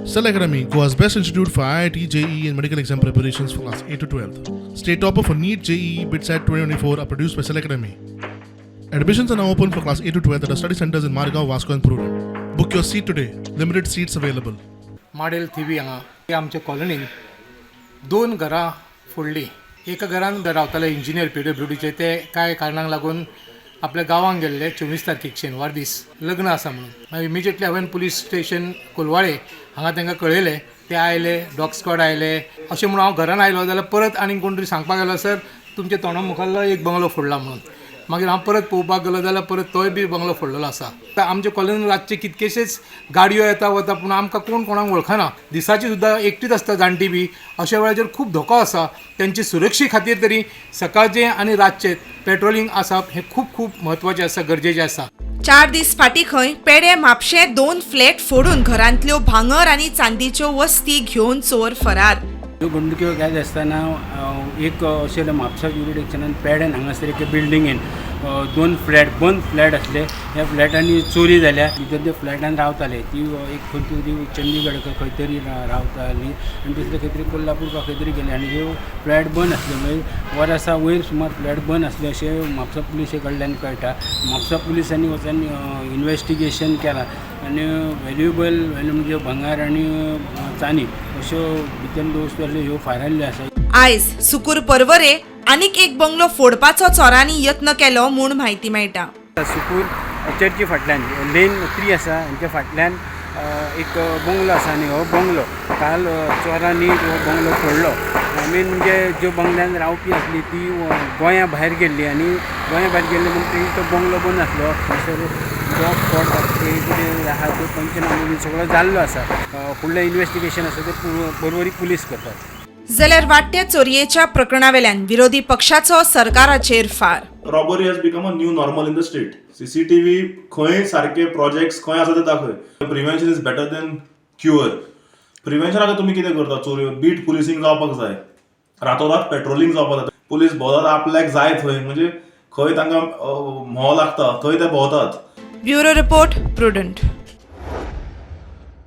Cell Academy, Goa's best institute for IIT, JEE and medical exam preparations for class 8 to 12th. State topper for NEET, JEE, BITSAT 2024 are produced by Cell Academy. Admissions are now open for class 8 to 12th at our study centers in Margao, Vasco and Purur. Book your seat today. Limited seats available. Model Thivim हांगा आमच्या कॉलनीन दोन घरां फोडली. एका घरान रावताले engineer PWDचे ते कांय कारणाक लागून आपल्या गांवांक गेल्ले 24 तारखेक शेनवार दीस लग्न आसा म्हणून. मागीर इमिजिएटली हांवें पुलीस स्टेशन कोलवाळे हांगा तांकां कळयलें. ते आयले, डॉग स्क्वॉड आयले. अशें म्हणून हांव घरान आयलो जाल्यार परत आनीक कोण तरी सांगपाक गेलो सर तुमच्या तोंडा मुखारलो एक बंगलो फोडला म्हणून. मागीर हांव परत पळोवपाक गेलो जाल्यार परत तोय बी बंगलो फोडलेलो आसा. आमच्या कॉलनीन रातचे कितकेशेच गाडयो येता वता पूण आमकां कोण कोणाक वळखना. दिसाची सुद्दां एकटीच आसता जाणटी बी. अशा वेळाचेर खूब धोको आसा. त्यांची सुरक्षे खातीर तरी सकाळचें आनी रातचें पेट्रोलिंग आसप हें खूब खूब म्हत्वाचें आसा, गरजेचें आसा. 4 दीस फाटीं खंय पेडे म्हापशें 2 फ्लॅट फोडून घरांतल्यो भांगर आनी चांदीच्यो वस्ती घेवन चोर फरार. ह्यो घडणुक्यो जायत आसतना एक अशें म्हापसा जुरिडिक्शनान पेड्यान हांगासर एक बिल्डिंगेन 2 फ्लॅट बंद फ्लॅट आसले. ह्या फ्लॅटांनी चोरी जाल्या. भितर त्या फ्लॅटान रावताले ती एक खंय तरी चंदीगड खंय तरी रावताली आनी दुसरे खंय तरी कोल्हापूर खंय तरी गेले आनी ह्यो फ्लॅट बंद आसले. मागीर वरासा वयर सुमार फ्लॅट बंद आसले अशें म्हापसा पुलिशे कडल्यान कळटा. म्हापसा पुलिसांनी वचून इन्वेस्टिगेशन केलां आनी व्हॅल्युएबल म्हणजे भंगार आनी चांदी अश्यो भितर वस्तू आसल्यो ह्यो फारायल्ल्यो आसा. आयज सुकूर परवरे आनीक एक बंगलो फोडपाचो चोरांनी यत्न केलो म्हूण म्हायती मेळटा. सुकूर चर्ची फाटल्यान लेन 3 आसा हांच्या फाटल्यान एक बंगलो आसा आनी हो बंगलो काल चोरांनी हो बंगलो फोडलो. मेन म्हणजे ज्यो बंगल्यान रावपी आसली ती गोंया भायर गेल्ली आनी गोंया भायर गेल्ली म्हणटकीर तो बंगलो बंद आसलो. थंयसर जॉब स्पॉट कितें आसा तो पंचनामो सगळो जाल्लो आसा. फुडलें इन्वेस्टिगेशन आसा तें परवरी पुलीस करतात. जाल्यार वाडट्या चोरयेच्या प्रकरणावेल्यान विरोधी पक्षाचो सरकाराचेर फार. Robbery has become a new normal in the state. CCTV खंय सारखे प्रोजेक्ट्स खंय आसा ते दाखय. Prevention is better than cure. प्रिव्हेन्शनाक तुमी कितें करता? चोरी बीट पुलिसींग जावपाक जाय. रातोरात पेट्रोलिंग जावपाक जाय. पुलीस भोंवतात आपल्याक जाय थंय म्हणजे खंय तांकां म्होव लागता थंय ते भोंवतात. Bureau report prudent.